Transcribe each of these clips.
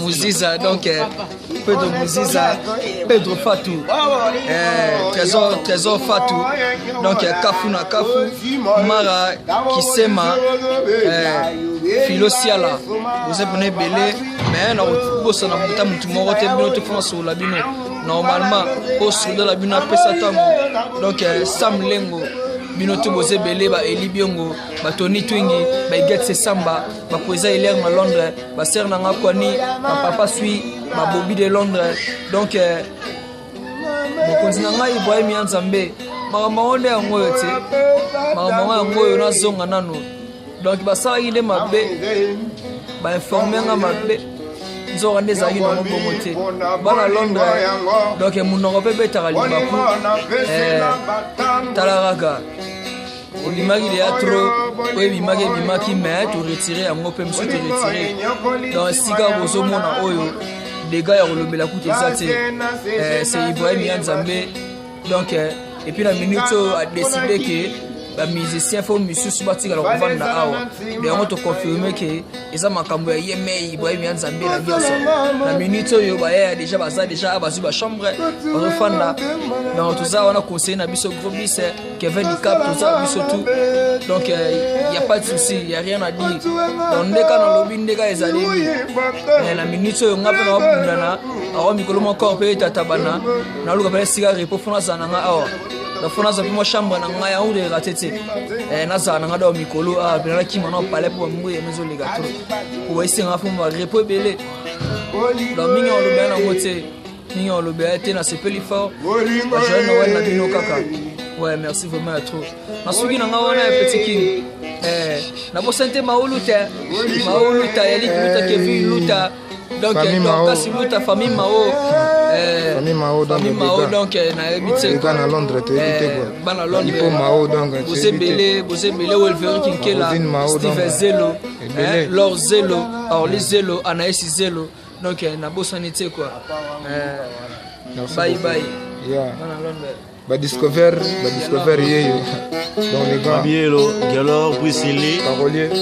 Mouziza, donc Pedro Mouziza, Pedro Fatou, Trésor Fatou, donc Kafu na Kafu, Mara Kisema, Philo Siala, vous êtes venu belé, mais on bosse na buta mutu moko te bino te France sur la bino. Normalement, au sud de la bino pesatamo, donc Sam Lengo. Binoto bose belé ba Eli Biongo ba Tony Twingi ba Getze Samba ba Koza Hilaire na Londres ba Ser Nanga Kwani ba Papa Sui ba Bobby de Londres donc bo konzinanga Ibrahim Nzambe makambo onde yango te makambo yango yo na zonga nano donc ba sa ile mabe ba informer nga mabe nzoka ndezaki na mbongo te bana Londres donc munoko pe betaka libaku talaraka Olimaki de trop, oui, bimaki, mais tu retirer à mon peu, monsieur, tu retirer. Dans Siga Bozomona Oyo, des gars, ils ont le bel coup de ça, c'est Ibrahim Nzambe. Donc, et puis la minute a décidé que les musiciens font monsieur Subati à la vente d'Awa. Mais on te confirme que ils ont makambo ya yeme Ibrahim Nzambe la biaso. La minute yo ba déjà baza déjà bazu ba chambre on fanda. Donc tout ça on a conseillé na biso gros bis Kevin Dicap tout ça biso tout. Donc il y a pas de souci, il y a rien à dire. Donc ndeka na lobby ndeka ezali. La minute yo ngapa na bundana, awa mikolo moko pe tatabana. Na luka pele siga repo fona zananga awa. La France a fait ma chambre dans ma yaourt et ratété. Et Nasa n'a pas mikolo à bien qui m'en parlait pour mourir maison les gâteaux. Pour essayer à fond ma repobelé. Dans mignon le bien en côté. Mignon le bien était dans ce pays fort. Je Noël n'a dit no caca. Ouais, merci vraiment à trop. En souci n'a pas un petit king. Na bo santé maoluta. Maoluta elle luta que vu luta. Donc kasi luta famille Mao. Famille Mao donc na habité à Londres te quoi à Londres pour Mao donc vous belé Wolverine Kinkela Steve Zelo Lord Zelo Orly Zelo Anaïs Zelo donc na bosanité quoi bye bye ba discover yeyo donc les gars Bielo Galor Priscilli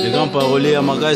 les grands paroliers à Maga